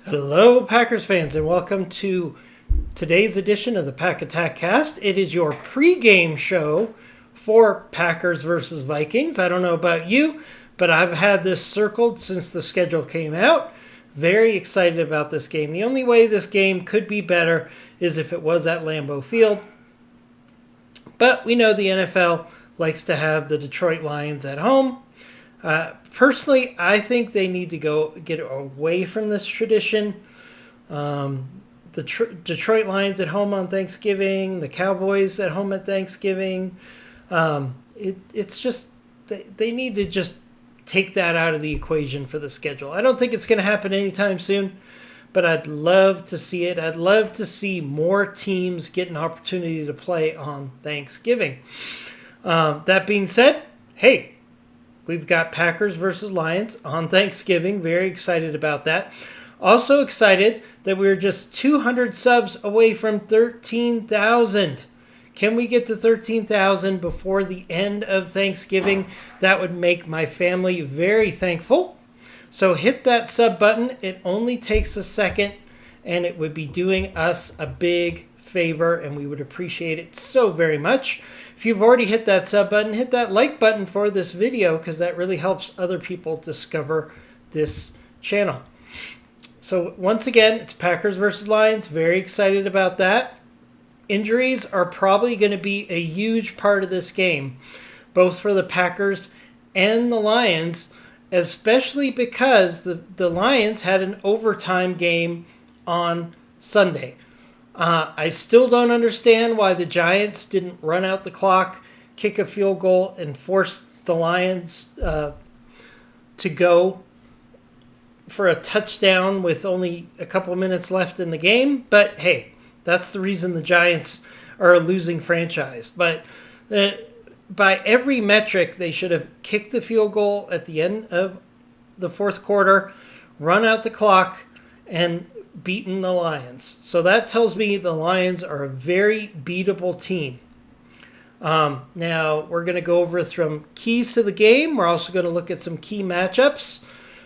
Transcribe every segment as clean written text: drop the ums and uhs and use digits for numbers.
Hello, Packers fans, and welcome to today's edition of the Pack Attack Cast. It is your pregame show for Packers versus Vikings. I don't know about you, but I've had this circled since the schedule came out. Very excited about this game. The only way this game could be better is if it was at Lambeau Field. But we know the NFL likes to have the Detroit Lions at home. Personally, I think they need to get away from this tradition. The Detroit Lions at home on Thanksgiving, the Cowboys at home at Thanksgiving. It's just they need to just take that out of the equation for the schedule. I don't think it's going to happen anytime soon, but I'd love to see it. I'd love to see more teams get an opportunity to play on Thanksgiving. That being said, hey, we've got Packers versus Lions on Thanksgiving. Very excited about that. Also excited that we're just 200 subs away from 13,000. Can we get to 13,000 before the end of Thanksgiving? That would make my family very thankful. So hit that sub button. It only takes a second, and it would be doing us a big favor, and we would appreciate it so very much. If you've already hit that sub button, hit that like button for this video because that really helps other people discover this channel. So once again, it's Packers versus Lions. Very excited about that. Injuries are probably going to be a huge part of this game, both for the Packers and the Lions, especially because the Lions had an overtime game on Sunday. I still don't understand why the Giants didn't run out the clock, kick a field goal, and force the Lions to go for a touchdown with only a couple minutes left in the game. But hey, that's the reason the Giants are a losing franchise. But by every metric, they should have kicked the field goal at the end of the fourth quarter, run out the clock, and beaten the Lions. So that tells me the Lions are a very beatable team. Now, we're going to go over some keys to the game. We're also going to look at some key matchups.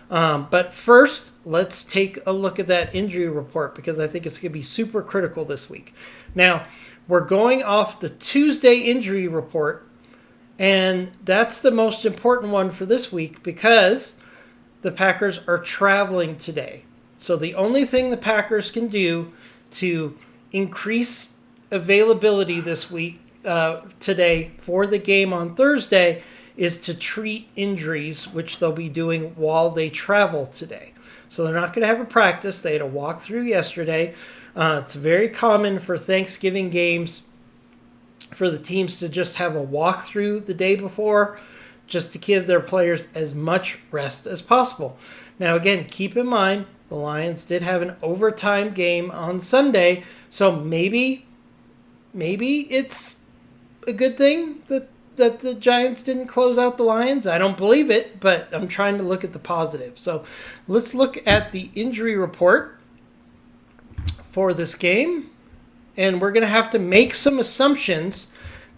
But first, let's take a look at that injury report because I think it's going to be super critical this week. Now, we're going off the Tuesday injury report, and that's the most important one for this week because the Packers are traveling today. So the only thing the Packers can do to increase availability this week, today, for the game on Thursday is to treat injuries, which they'll be doing while they travel today. So they're not going to have a practice. They had a walkthrough yesterday. It's very common for Thanksgiving games for the teams to just have a walkthrough the day before, just to give their players as much rest as possible. Now, again, keep in mind, the Lions did have an overtime game on Sunday, so maybe it's a good thing that the Giants didn't close out the Lions. I don't believe it, but I'm trying to look at the positive. So let's look at the injury report for this game, and we're going to have to make some assumptions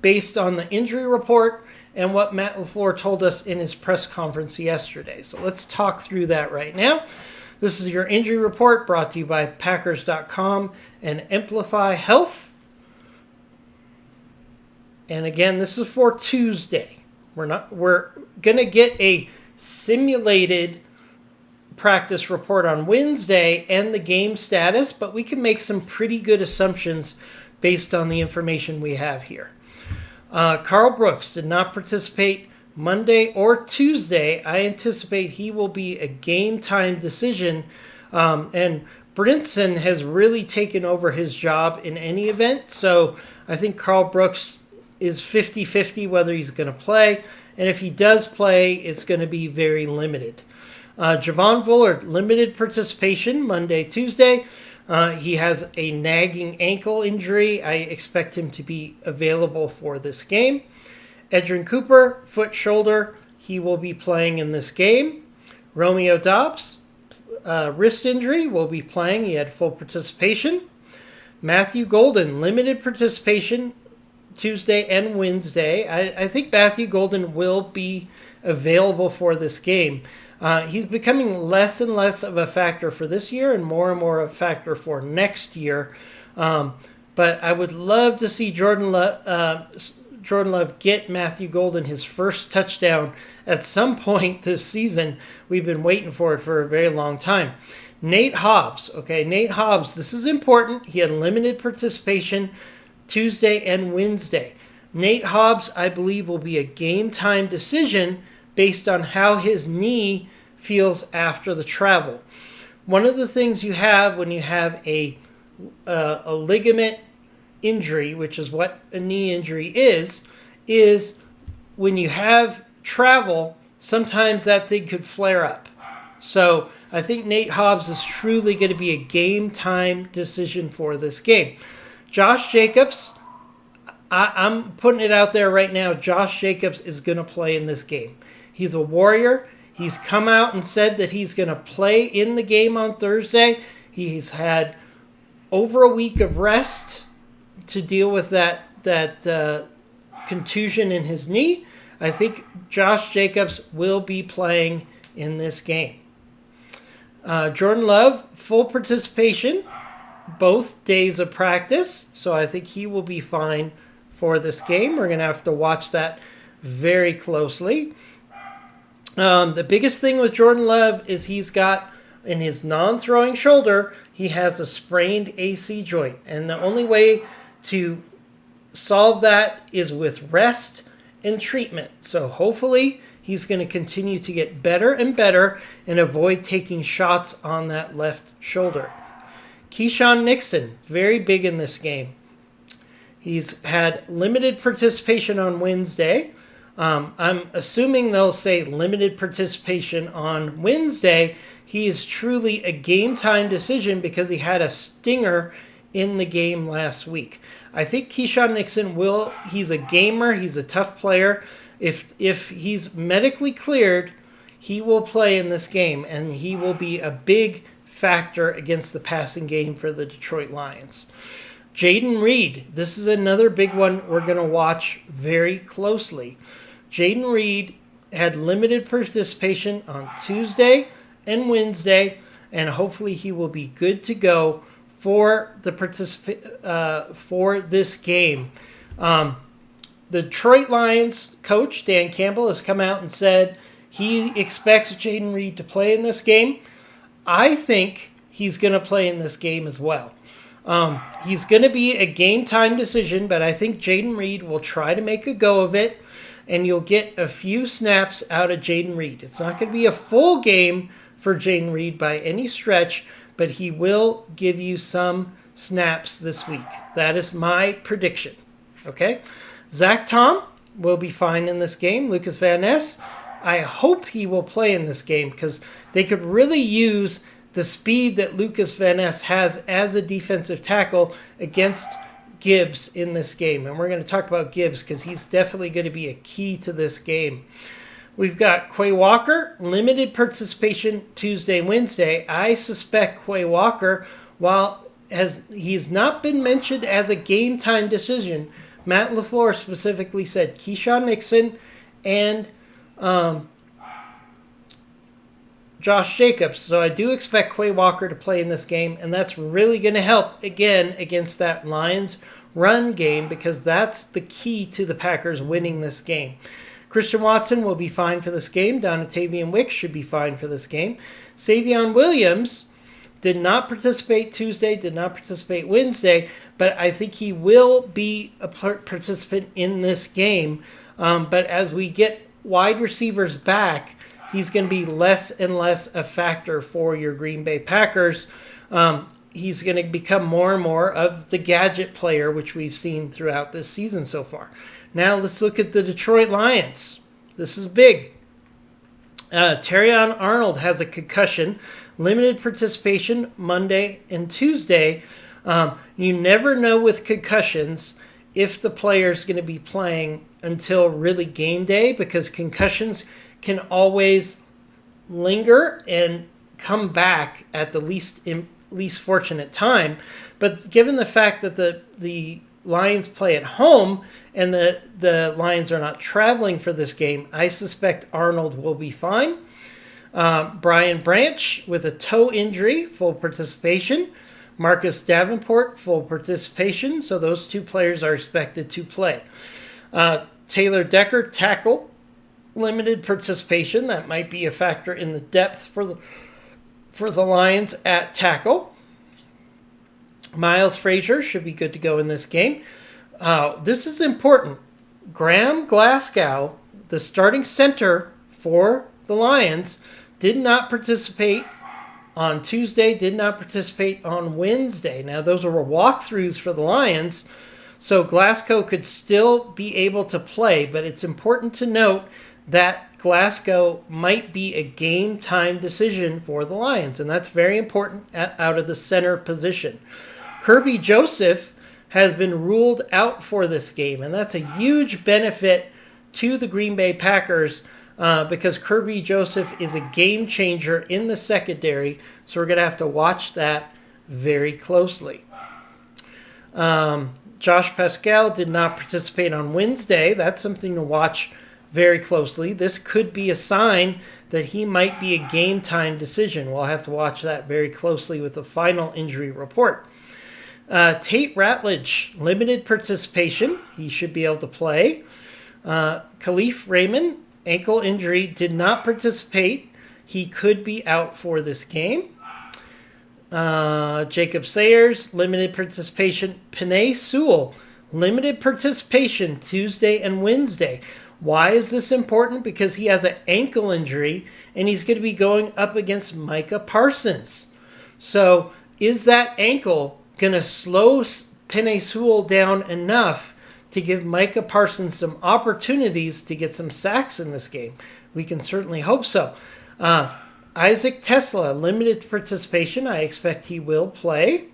based on the injury report and what Matt LaFleur told us in his press conference yesterday. So let's talk through that right now. This is your injury report brought to you by Packers.com and Amplify Health. And again, this is for Tuesday. We're going to get a simulated practice report on Wednesday and the game status, but we can make some pretty good assumptions based on the information we have here. Carl Brooks did not participate Monday or Tuesday. I anticipate he will be a game time decision. And Brinson has really taken over his job in any event. So I think Carl Brooks is 50-50 whether he's going to play. And if he does play, it's going to be very limited. Javon Bullard, limited participation Monday, Tuesday. He has a nagging ankle injury. I expect him to be available for this game. Edgerrin Cooper, foot, shoulder. He will be playing in this game. Romeo Doubs, wrist injury, will be playing. He had full participation. Matthew Golden, limited participation Tuesday and Wednesday. I think Matthew Golden will be available for this game. He's becoming less and less of a factor for this year and more a factor for next year. But I would love to see Jordan Love get Matthew Golden his first touchdown at some point this season. We've been waiting for it for a very long time. Nate Hobbs. Okay, Nate Hobbs, this is important. He had limited participation Tuesday and Wednesday. Nate Hobbs, I believe, will be a game-time decision based on how his knee feels after the travel. One of the things you have when you have a ligament injury, which is what a knee injury is when you have travel, sometimes that thing could flare up. So I think Nate Hobbs is truly going to be a game-time decision for this game. Josh Jacobs, I'm putting it out there right now. Josh Jacobs is going to play in this game. He's a warrior. He's come out and said that he's going to play in the game on Thursday. He's had over a week of rest to deal with that contusion in his knee. I think Josh Jacobs will be playing in this game. Jordan Love, full participation, both days of practice, so I think he will be fine for this game. We're going to have to watch that very closely. The biggest thing with Jordan Love is he's got, in his non-throwing shoulder, he has a sprained AC joint. And the only way to solve that is with rest and treatment. So hopefully he's going to continue to get better and better and avoid taking shots on that left shoulder. Keyshawn Nixon, very big in this game. He's had limited participation on Wednesday. I'm assuming they'll say limited participation on Wednesday. He is truly a game-time decision because he had a stinger in the game last week. I think Keyshawn Nixon he's a gamer, he's a tough player. If he's medically cleared, he will play in this game, and he will be a big factor against the passing game for the Detroit Lions. Jaden Reed, this is another big one we're going to watch very closely. Jaden Reed had limited participation on Tuesday and Wednesday, and hopefully he will be good to go for for this game. The Detroit Lions coach, Dan Campbell, has come out and said he expects Jaden Reed to play in this game. I think he's going to play in this game as well. He's going to be a game-time decision, but I think Jaden Reed will try to make a go of it, and you'll get a few snaps out of Jaden Reed. It's not going to be a full game for Jaden Reed by any stretch, but he will give you some snaps this week. That is my prediction. Okay? Zach Tom will be fine in this game. Lucas Van Ness, I hope he will play in this game because they could really use the speed that Lucas Van Ness has as a defensive tackle against Gibbs in this game. And we're going to talk about Gibbs because he's definitely going to be a key to this game. We've got Quay Walker, limited participation Tuesday, Wednesday. I suspect Quay Walker, while he's not been mentioned as a game-time decision, Matt LaFleur specifically said Keyshawn Nixon and Josh Jacobs. So I do expect Quay Walker to play in this game, and that's really going to help, again, against that Lions run game because that's the key to the Packers winning this game. Christian Watson will be fine for this game. Dontavian Wicks should be fine for this game. Savion Williams did not participate Tuesday, did not participate Wednesday, but I think he will be a participant in this game. But as we get wide receivers back, he's going to be less and less a factor for your Green Bay Packers. He's going to become more and more of the gadget player, which we've seen throughout this season so far. Now let's look at the Detroit Lions. This is big. Terrion Arnold has a concussion. Limited participation Monday and Tuesday. You never know with concussions if the player's going to be playing until really game day because concussions can always linger and come back at the least fortunate time. But given the fact that the Lions play at home and the Lions are not traveling for this game, I suspect Arnold will be fine. Brian Branch with a toe injury, full participation. Marcus Davenport, full participation. So those two players are expected to play. Taylor Decker, tackle, limited participation. That might be a factor in the depth for the Lions at tackle. Miles Frazier should be good to go in this game. This is important. Graham Glasgow, the starting center for the Lions, did not participate on Tuesday, did not participate on Wednesday. Now, those were walkthroughs for the Lions, so Glasgow could still be able to play, but it's important to note that Glasgow might be a game time decision for the Lions, and that's very important out of the center position. Kirby Joseph has been ruled out for this game, and that's a huge benefit to the Green Bay Packers because Kirby Joseph is a game changer in the secondary, so we're going to have to watch that very closely. Josh Pascal did not participate on Wednesday. That's something to watch very closely. This could be a sign that he might be a game time decision. We'll have to watch that very closely with the final injury report. Tate Ratledge, limited participation. He should be able to play. Khalif Raymond, ankle injury, did not participate. He could be out for this game. Jacob Sayers, limited participation. Penei Sewell, limited participation Tuesday and Wednesday. Why is this important? Because he has an ankle injury and he's going to be going up against Micah Parsons. So is that ankle going to slow Penei Sewell down enough to give Micah Parsons some opportunities to get some sacks in this game? We can certainly hope so. Isaac Tesla, limited participation. I expect he will play.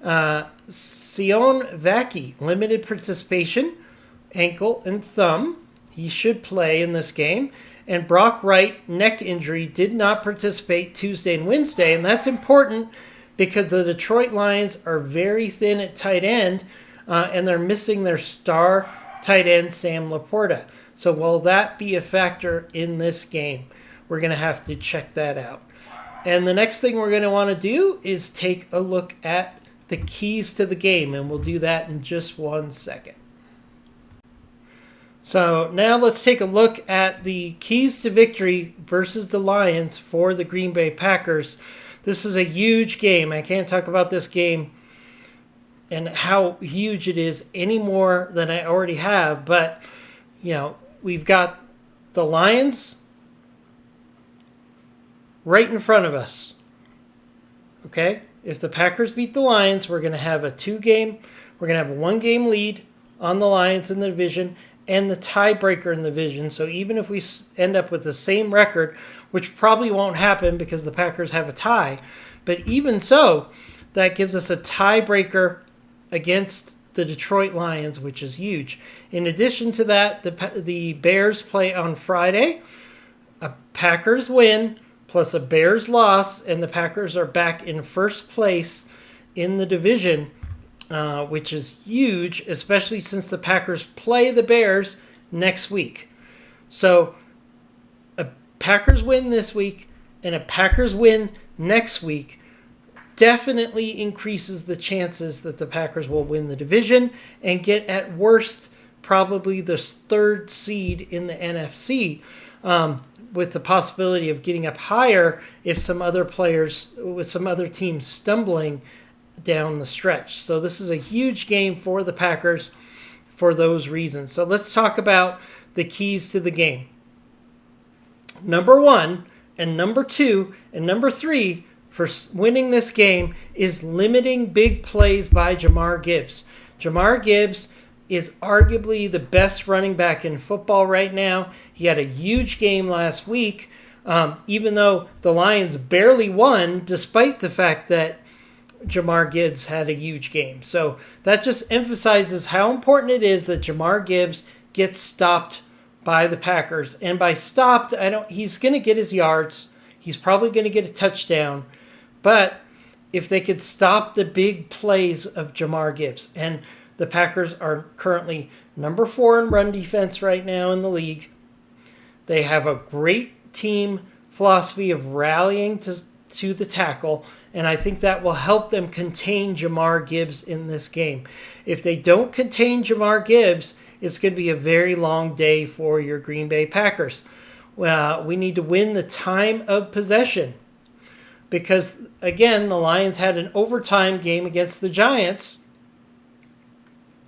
Sion Vaki, limited participation, ankle and thumb. He should play in this game. And Brock Wright, neck injury, did not participate Tuesday and Wednesday. And that's important because the Detroit Lions are very thin at tight end, and they're missing their star tight end, Sam Laporta. So will that be a factor in this game? We're going to have to check that out. And the next thing we're going to want to do is take a look at the keys to the game, and we'll do that in just 1 second. So now let's take a look at the keys to victory versus the Lions for the Green Bay Packers. This is a huge game. I can't talk about this game and how huge it is any more than I already have, but we've got the Lions right in front of us. Okay? If the Packers beat the Lions, we're going to have a 1-game lead on the Lions in the division and the tiebreaker in the division. So even if we end up with the same record, which probably won't happen because the Packers have a tie, but even so, that gives us a tiebreaker against the Detroit Lions, which is huge. In addition to that, the Bears play on Friday. A Packers win plus a Bears loss, and the Packers are back in first place in the division, which is huge, especially since the Packers play the Bears next week. So a Packers win this week and a Packers win next week definitely increases the chances that the Packers will win the division and get, at worst, probably the third seed in the NFC, with the possibility of getting up higher if some other teams stumbling down the stretch. So this is a huge game for the Packers for those reasons. So let's talk about the keys to the game. Number 1 and number 2 and number 3 for winning this game is limiting big plays by Jahmyr Gibbs. Jahmyr Gibbs is arguably the best running back in football right now. He had a huge game last week, even though the Lions barely won, despite the fact that Jahmyr Gibbs had a huge game. So that just emphasizes how important it is that Jahmyr Gibbs gets stopped by the Packers. And by stopped, he's going to get his yards. He's probably going to get a touchdown. But if they could stop the big plays of Jahmyr Gibbs, and the Packers are currently number 4 in run defense right now in the league. They have a great team philosophy of rallying to the tackle, and I think that will help them contain Jamar Gibbs in this game. If they don't contain Jamar Gibbs, it's going to be a very long day for your Green Bay Packers. We need to win the time of possession because, again, the Lions had an overtime game against the Giants,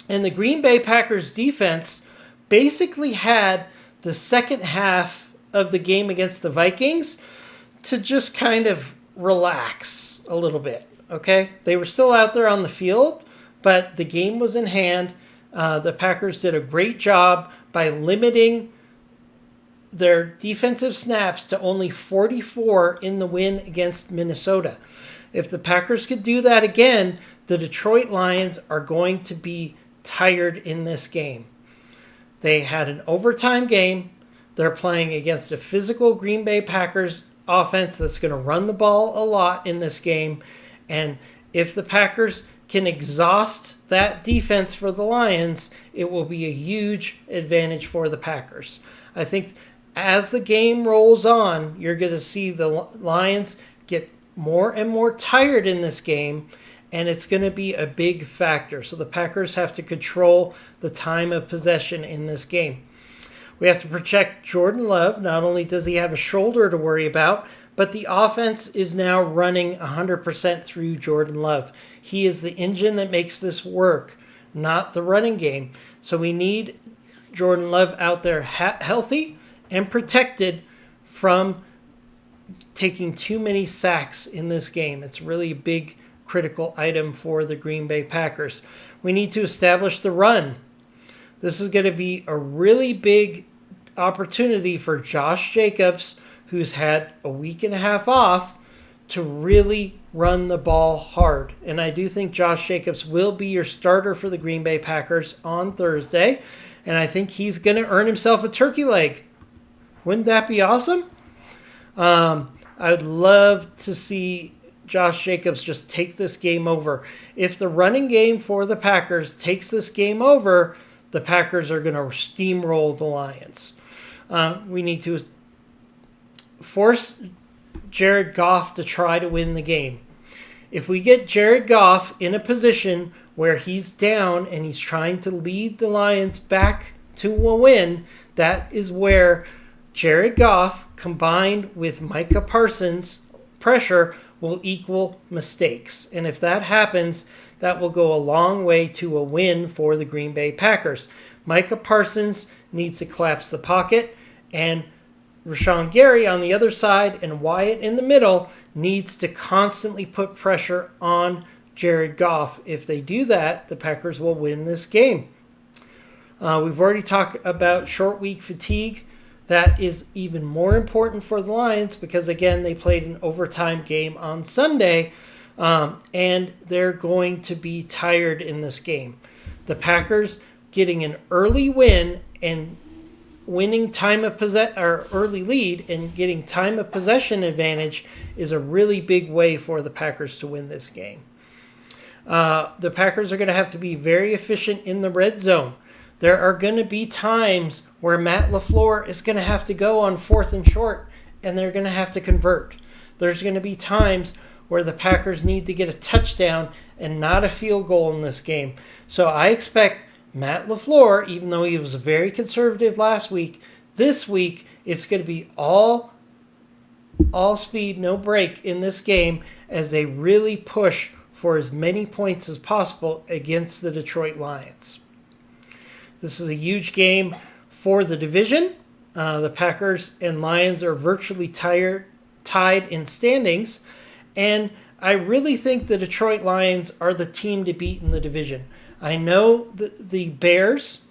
and the Green Bay Packers defense basically had the second half of the game against the Vikings to just kind of relax a little bit, okay? They were still out there on the field, but the game was in hand. The Packers did a great job by limiting their defensive snaps to only 44 in the win against Minnesota. If the Packers could do that again, the Detroit Lions are going to be tired in this game. They had an overtime game. They're playing against a physical Green Bay Packers offense that's going to run the ball a lot in this game. And if the Packers can exhaust that defense for the Lions, it will be a huge advantage for the Packers. I think as the game rolls on, you're going to see the Lions get more and more tired in this game, and it's going to be a big factor. So the Packers have to control the time of possession in this game. We have to protect Jordan Love. Not only does he have a shoulder to worry about, but the offense is now running 100% through Jordan Love. He is the engine that makes this work, not the running game. So we need Jordan Love out there healthy and protected from taking too many sacks in this game. It's really a big critical item for the Green Bay Packers. We need to establish the run. This is going to be a really big opportunity for Josh Jacobs, who's had a week and a half off, to really run the ball hard. And I do think Josh Jacobs will be your starter for the Green Bay Packers on Thursday. And I think he's going to earn himself a turkey leg. Wouldn't that be awesome? I would love to see Josh Jacobs just take this game over. If the running game for the Packers takes this game over, the Packers are going to steamroll the Lions. We need to force Jared Goff to try to win the game. If we get Jared Goff in a position where he's down and he's trying to lead the Lions back to a win, that is where Jared Goff combined with Micah Parsons' pressure will equal mistakes. And if that happens, that will go a long way to a win for the Green Bay Packers. Micah Parsons needs to collapse the pocket, and Rashawn Gary on the other side and Wyatt in the middle needs to constantly put pressure on Jared Goff. If they do that, the Packers will win this game. We've already talked about short week fatigue. That is even more important for the Lions because, again, they played an overtime game on Sunday, and they're going to be tired in this game. The Packers getting an early win and winning time of or early lead and getting time of possession advantage is a really big way for the Packers to win this game. The Packers are going to have to be very efficient in the red zone. There are going to be times where Matt LaFleur is going to have to go on 4th and short, and they're going to have to convert. There's going to be times where the Packers need to get a touchdown and not a field goal in this game. So I expect Matt LaFleur, even though he was very conservative last week, this week it's going to be all speed, no break in this game as they really push for as many points as possible against the Detroit Lions. This is a huge game for the division. The Packers and Lions are virtually tied in standings, and I really think the Detroit Lions are the team to beat in the division. I know the Bears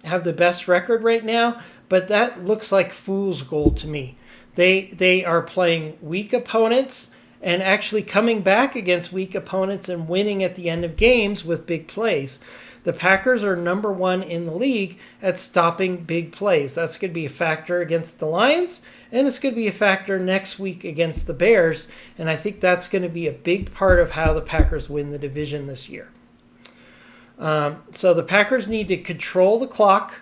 have the best record right now, but that looks like fool's gold to me. They are playing weak opponents and actually coming back against weak opponents and winning at the end of games with big plays. The Packers are number 1 in the league at stopping big plays. That's going to be a factor against the Lions, and it's going to be a factor next week against the Bears, and I think that's going to be a big part of how the Packers win the division this year. So the Packers need to control the clock,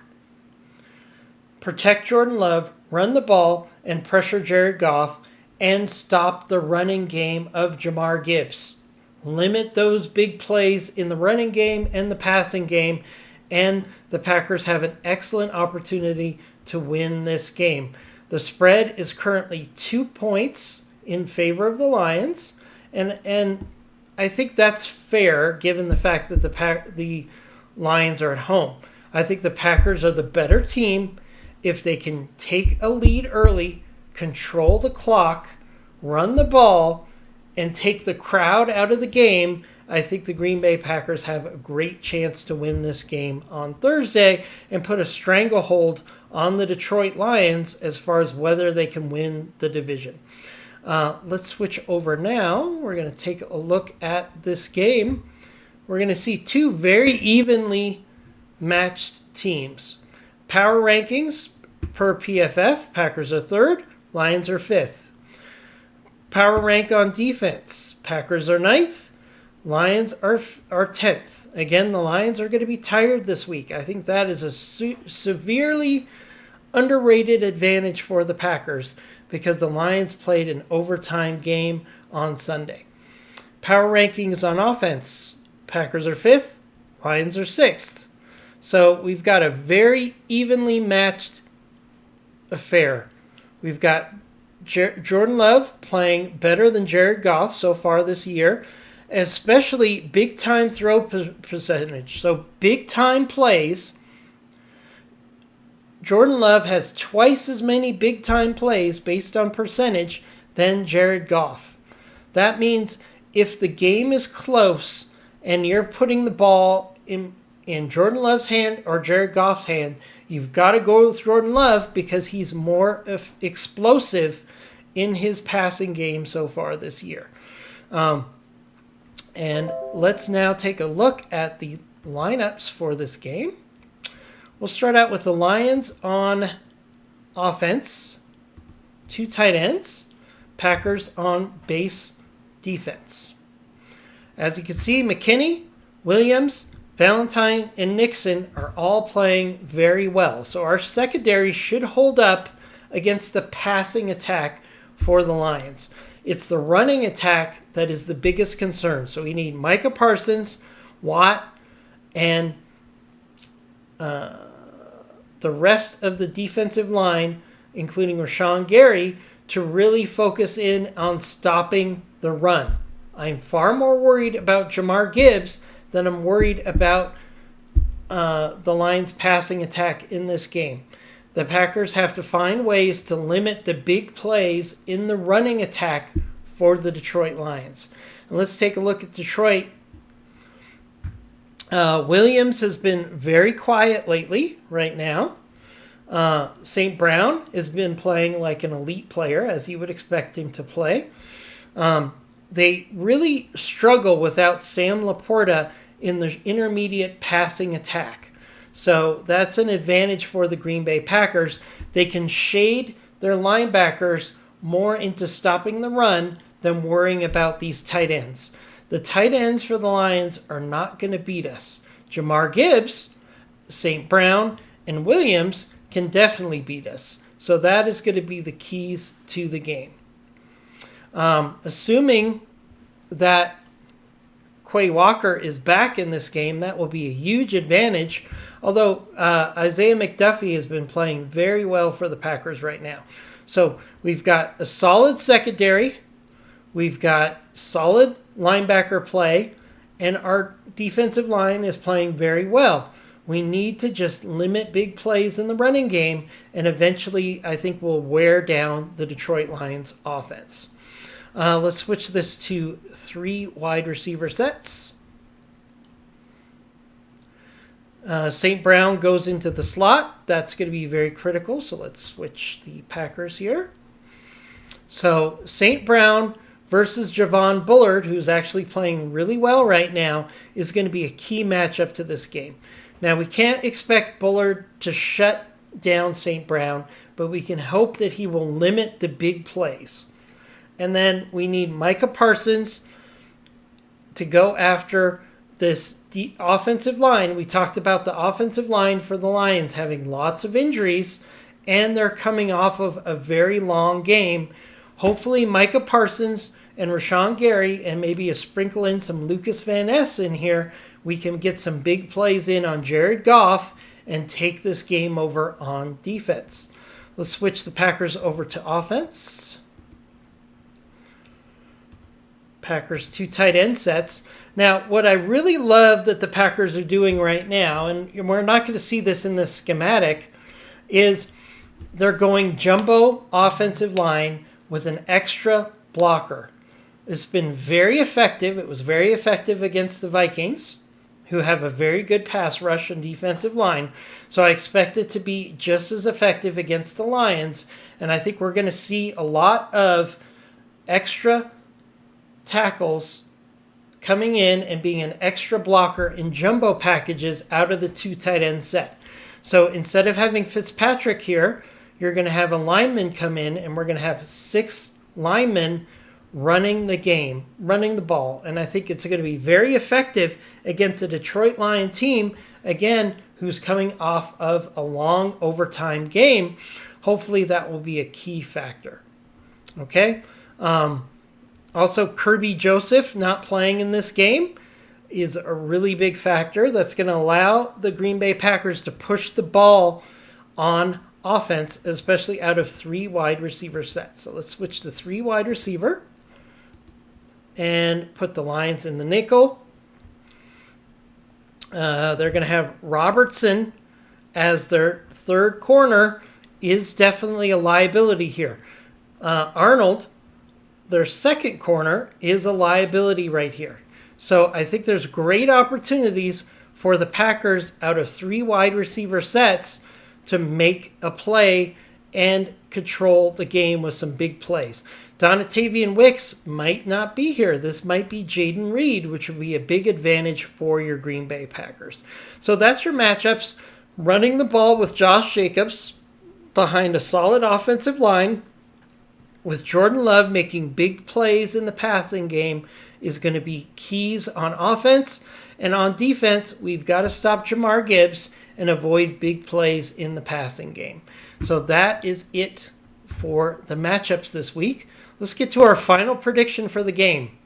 protect Jordan Love, run the ball, and pressure Jared Goff and stop the running game of Jahmyr Gibbs. Limit those big plays in the running game and the passing game, and the Packers have an excellent opportunity to win this game. The spread is currently 2 points in favor of the Lions, and I think that's fair given the fact that the Lions are at home. I think the Packers are the better team if they can take a lead early, control the clock, run the ball, and take the crowd out of the game. I think the Green Bay Packers have a great chance to win this game on Thursday and put a stranglehold on the Detroit Lions as far as whether they can win the division. Let's switch over now. We're going to take a look at this game. We're going to see two very evenly matched teams. Power rankings per PFF, Packers are third, Lions are fifth. Power rank on defense, Packers are ninth, Lions are 10th. Again, the Lions are going to be tired this week. I think that is a severely underrated advantage for the Packers because the Lions played an overtime game on Sunday. Power rankings on offense, Packers are 5th, Lions are 6th. So we've got a very evenly matched affair. We've got Jordan Love playing better than Jared Goff so far this year, especially big-time throw percentage. So big-time plays. Jordan Love has twice as many big-time plays based on percentage than Jared Goff. That means if the game is close and you're putting the ball in Jordan Love's hand or Jared Goff's hand, you've got to go with Jordan Love because he's more explosive in his passing game so far this year. And let's now take a look at the lineups for this game. We'll start out with the Lions on offense, 2 tight ends, Packers on base defense. As you can see, McKinney, Williams, Valentine, and Nixon are all playing very well. So our secondary should hold up against the passing attack for the Lions. It's the running attack that is the biggest concern. So we need Micah Parsons, Watt, and the rest of the defensive line, including Rashawn Gary, to really focus in on stopping the run. I'm far more worried about Jahmyr Gibbs than I'm worried about the Lions' passing attack in this game. The Packers have to find ways to limit the big plays in the running attack for the Detroit Lions. And let's take a look at Detroit. Williams has been very quiet lately, right now. St. Brown has been playing like an elite player, as you would expect him to play. They really struggle without Sam Laporta in the intermediate passing attack. So that's an advantage for the Green Bay Packers. They can shade their linebackers more into stopping the run than worrying about these tight ends. The tight ends for the Lions are not going to beat us. Jahmyr Gibbs, St. Brown, and Williams can definitely beat us. So that is going to be the keys to the game. Assuming that Quay Walker is back in this game, that will be a huge advantage. Although Isaiah McDuffie has been playing very well for the Packers right now. So we've got a solid secondary. We've got solid linebacker play. And our defensive line is playing very well. We need to just limit big plays in the running game. And eventually, I think we'll wear down the Detroit Lions offense. Let's switch this to 3 wide receiver sets. St. Brown goes into the slot. That's going to be very critical. So let's switch the Packers here. So St. Brown versus Javon Bullard, who's actually playing really well right now, is going to be a key matchup to this game. Now, we can't expect Bullard to shut down St. Brown, but we can hope that he will limit the big plays. And then we need Micah Parsons to go after this offensive line. We talked about the offensive line for the Lions having lots of injuries, and they're coming off of a very long game. Hopefully Micah Parsons and Rashawn Gary, and maybe a sprinkle in some Lucas Van Ness in here, we can get some big plays in on Jared Goff and take this game over on defense. Let's switch the Packers over to offense. Packers 2 tight end sets. Now, what I really love that the Packers are doing right now, and we're not going to see this in this schematic, is they're going jumbo offensive line with an extra blocker. It's been very effective. It was very effective against the Vikings, who have a very good pass rush and defensive line. So I expect it to be just as effective against the Lions. And I think we're going to see a lot of extra tackles coming in and being an extra blocker in jumbo packages out of the 2 tight end set. So instead of having Fitzpatrick here, you're going to have a lineman come in, and we're going to have 6 linemen running the game, running the ball. And I think it's going to be very effective against a Detroit Lion team, again, who's coming off of a long overtime game. Hopefully that will be a key factor. Okay? Also, Kirby Joseph not playing in this game is a really big factor that's going to allow the Green Bay Packers to push the ball on offense, especially out of 3 wide receiver sets. So let's switch to 3 wide receiver and put the Lions in the nickel. They're going to have Robertson as their 3rd corner, is definitely a liability here. Arnold, their 2nd corner, is a liability right here. So I think there's great opportunities for the Packers out of 3 wide receiver sets to make a play and control the game with some big plays. Donatavian Wicks might not be here. This might be Jaden Reed, which would be a big advantage for your Green Bay Packers. So that's your matchups. Running the ball with Josh Jacobs behind a solid offensive line, with Jordan Love making big plays in the passing game, is going to be keys on offense. And on defense, we've got to stop Jahmyr Gibbs and avoid big plays in the passing game. So that is it for the matchups this week. Let's get to our final prediction for the game.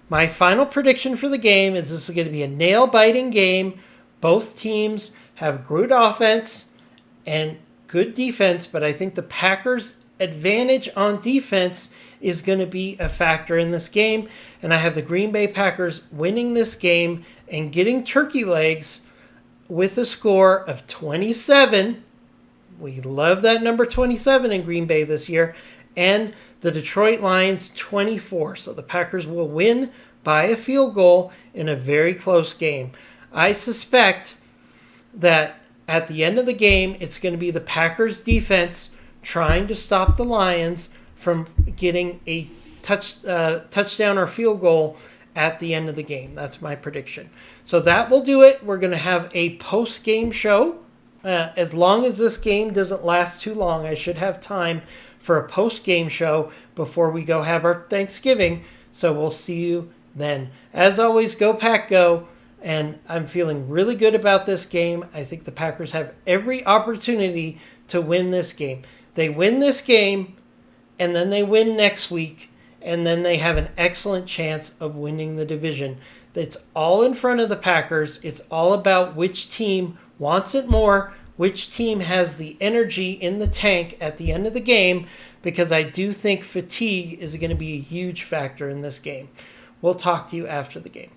My final prediction for the game is this is going to be a nail-biting game. Both teams have good offense and good defense, but I think the Packers' advantage on defense is going to be a factor in this game. And I have the Green Bay Packers winning this game and getting turkey legs with a score of 27. We love that number 27 in Green Bay this year. And the Detroit Lions 24. So the Packers will win by a field goal in a very close game. I suspect that at the end of the game, it's going to be the Packers defense trying to stop the Lions from getting a touchdown or field goal at the end of the game. That's my prediction. So that will do it. We're going to have a post-game show. As long as this game doesn't last too long, I should have time for a post-game show before we go have our Thanksgiving. So we'll see you then. As always, go Pack Go. And I'm feeling really good about this game. I think the Packers have every opportunity to win this game. They win this game, and then they win next week, and then they have an excellent chance of winning the division. It's all in front of the Packers. It's all about which team wants it more, which team has the energy in the tank at the end of the game, because I do think fatigue is going to be a huge factor in this game. We'll talk to you after the game.